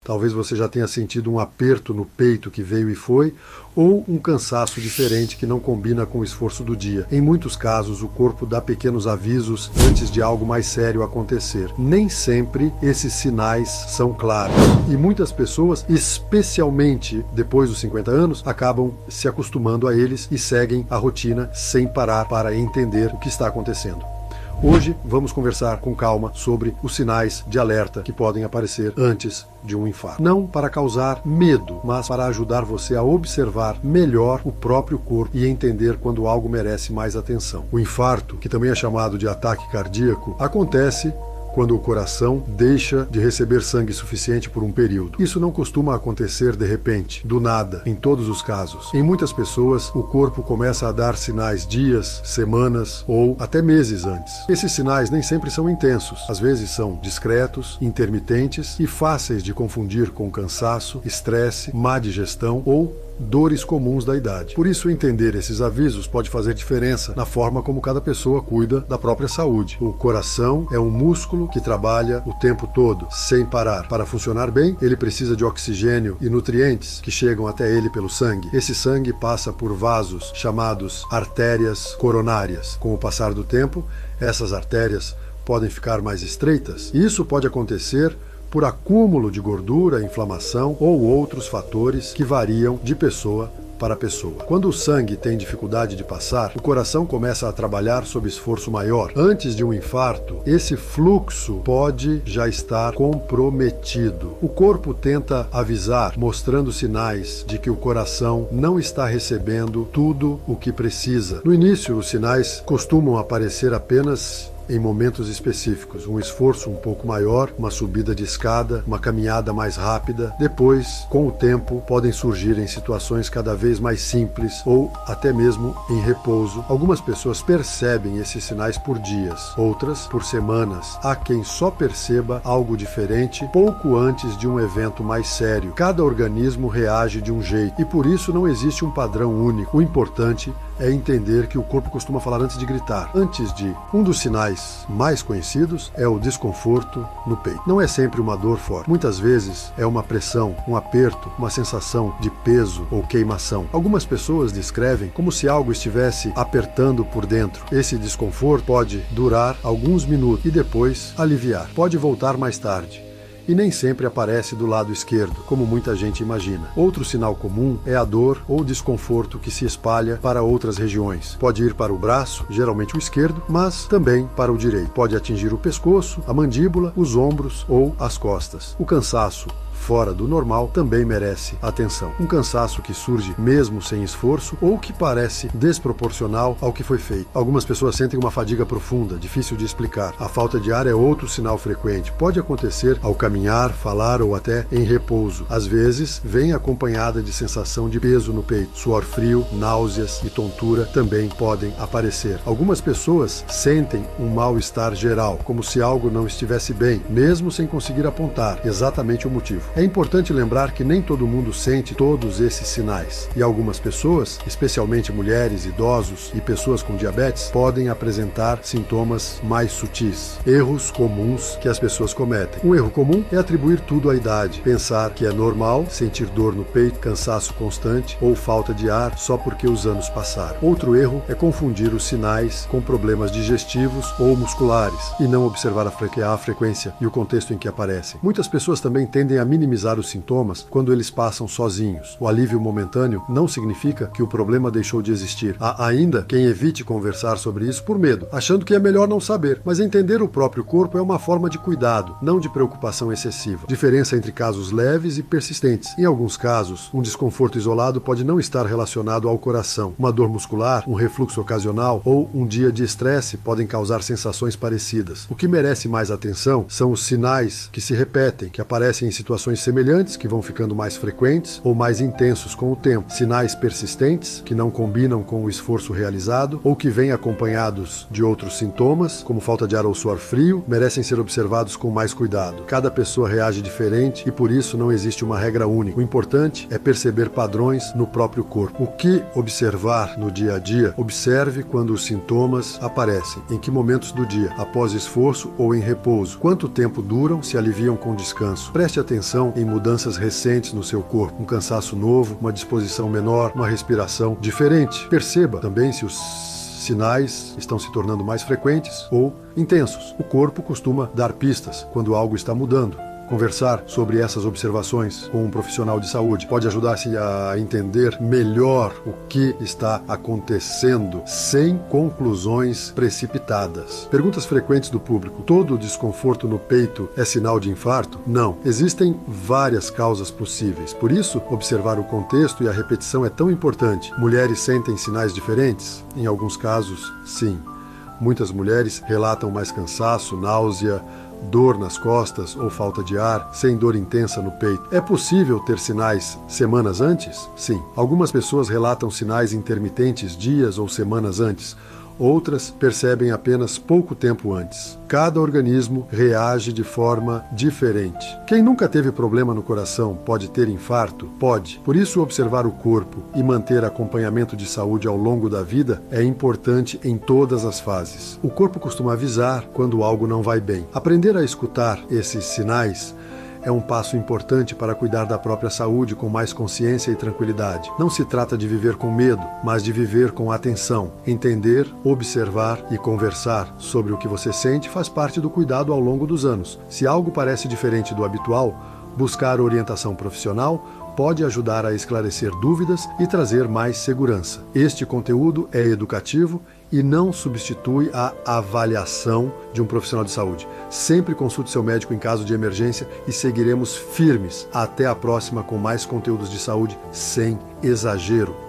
Talvez você já tenha sentido um aperto no peito que veio e foi, ou um cansaço diferente que não combina com o esforço do dia. Em muitos casos, o corpo dá pequenos avisos antes de algo mais sério acontecer. Nem sempre esses sinais são claros. E muitas pessoas, especialmente depois dos 50 anos, acabam se acostumando a eles e seguem a rotina sem parar para entender o que está acontecendo. Hoje vamos conversar com calma sobre os sinais de alerta que podem aparecer antes de um infarto. Não para causar medo, mas para ajudar você a observar melhor o próprio corpo e entender quando algo merece mais atenção. O infarto, que também é chamado de ataque cardíaco, acontece quando o coração deixa de receber sangue suficiente por um período. Isso não costuma acontecer de repente, do nada, em todos os casos. Em muitas pessoas, o corpo começa a dar sinais dias, semanas ou até meses antes. Esses sinais nem sempre são intensos. Às vezes são discretos, intermitentes e fáceis de confundir com cansaço, estresse, má digestão ou dores comuns da idade. Por isso, entender esses avisos pode fazer diferença na forma como cada pessoa cuida da própria saúde. O coração é um músculo que trabalha o tempo todo, sem parar. Para funcionar bem, ele precisa de oxigênio e nutrientes que chegam até ele pelo sangue. Esse sangue passa por vasos chamados artérias coronárias. Com o passar do tempo, essas artérias podem ficar mais estreitas. Isso pode acontecer por acúmulo de gordura, inflamação ou outros fatores que variam de pessoa para pessoa. Quando o sangue tem dificuldade de passar, o coração começa a trabalhar sob esforço maior. Antes de um infarto, esse fluxo pode já estar comprometido. O corpo tenta avisar, mostrando sinais de que o coração não está recebendo tudo o que precisa. No início, os sinais costumam aparecer apenas em momentos específicos, um esforço um pouco maior, uma subida de escada, uma caminhada mais rápida. Depois, com o tempo, podem surgir em situações cada vez mais simples ou até mesmo em repouso. Algumas pessoas percebem esses sinais por dias, outras por semanas. Há quem só perceba algo diferente pouco antes de um evento mais sério. Cada organismo reage de um jeito e por isso não existe um padrão único. O importante é entender que o corpo costuma falar antes de gritar. Antes de um dos sinais mais conhecidos é o desconforto no peito. Não é sempre uma dor forte. Muitas vezes é uma pressão, um aperto, uma sensação de peso ou queimação. Algumas pessoas descrevem como se algo estivesse apertando por dentro. Esse desconforto pode durar alguns minutos e depois aliviar. Pode voltar mais tarde. E nem sempre aparece do lado esquerdo, como muita gente imagina. Outro sinal comum é a dor ou desconforto que se espalha para outras regiões. Pode ir para o braço, geralmente o esquerdo, mas também para o direito. Pode atingir o pescoço, a mandíbula, os ombros ou as costas. O cansaço fora do normal também merece atenção. Um cansaço que surge mesmo sem esforço ou que parece desproporcional ao que foi feito. Algumas pessoas sentem uma fadiga profunda, difícil de explicar. A falta de ar é outro sinal frequente. Pode acontecer ao caminhar, falar ou até em repouso. Às vezes, vem acompanhada de sensação de peso no peito. Suor frio, náuseas e tontura também podem aparecer. Algumas pessoas sentem um mal-estar geral, como se algo não estivesse bem, mesmo sem conseguir apontar exatamente o motivo. É importante lembrar que nem todo mundo sente todos esses sinais, e algumas pessoas, especialmente mulheres, idosos e pessoas com diabetes, podem apresentar sintomas mais sutis. Erros comuns que as pessoas cometem. Um erro comum é atribuir tudo à idade, pensar que é normal sentir dor no peito, cansaço constante ou falta de ar só porque os anos passaram. Outro erro é confundir os sinais com problemas digestivos ou musculares e não observar a frequência e o contexto em que aparecem. Muitas pessoas também tendem a minimizar os sintomas quando eles passam sozinhos. O alívio momentâneo não significa que o problema deixou de existir. Há ainda quem evite conversar sobre isso por medo, achando que é melhor não saber. Mas entender o próprio corpo é uma forma de cuidado, não de preocupação excessiva. Diferença entre casos leves e persistentes. Em alguns casos, um desconforto isolado pode não estar relacionado ao coração. Uma dor muscular, um refluxo ocasional ou um dia de estresse podem causar sensações parecidas. O que merece mais atenção são os sinais que se repetem, que aparecem em situações semelhantes, que vão ficando mais frequentes ou mais intensos com o tempo. Sinais persistentes, que não combinam com o esforço realizado ou que vêm acompanhados de outros sintomas, como falta de ar ou suor frio, merecem ser observados com mais cuidado. Cada pessoa reage diferente e por isso não existe uma regra única. O importante é perceber padrões no próprio corpo. O que observar no dia a dia? Observe quando os sintomas aparecem. Em que momentos do dia? Após esforço ou em repouso? Quanto tempo duram? Se aliviam com descanso? Preste atenção atenção em mudanças recentes no seu corpo, um cansaço novo, uma disposição menor, uma respiração diferente. Perceba também se os sinais estão se tornando mais frequentes ou intensos. O corpo costuma dar pistas quando algo está mudando. Conversar sobre essas observações com um profissional de saúde pode ajudar-se a entender melhor o que está acontecendo, sem conclusões precipitadas. Perguntas frequentes do público: todo desconforto no peito é sinal de infarto? Não. Existem várias causas possíveis. Por isso, observar o contexto e a repetição é tão importante. Mulheres sentem sinais diferentes? Em alguns casos, sim. Muitas mulheres relatam mais cansaço, náusea, dor nas costas ou falta de ar, sem dor intensa no peito. É possível ter sinais semanas antes? Sim. Algumas pessoas relatam sinais intermitentes dias ou semanas antes. Outras percebem apenas pouco tempo antes. Cada organismo reage de forma diferente. Quem nunca teve problema no coração pode ter infarto? Pode. Por isso, observar o corpo e manter acompanhamento de saúde ao longo da vida é importante em todas as fases. O corpo costuma avisar quando algo não vai bem. Aprender a escutar esses sinais é um passo importante para cuidar da própria saúde com mais consciência e tranquilidade. Não se trata de viver com medo, mas de viver com atenção. Entender, observar e conversar sobre o que você sente faz parte do cuidado ao longo dos anos. Se algo parece diferente do habitual, buscar orientação profissional pode ajudar a esclarecer dúvidas e trazer mais segurança. Este conteúdo é educativo e não substitui a avaliação de um profissional de saúde. Sempre consulte seu médico em caso de emergência e seguiremos firmes. Até a próxima com mais conteúdos de saúde sem exagero.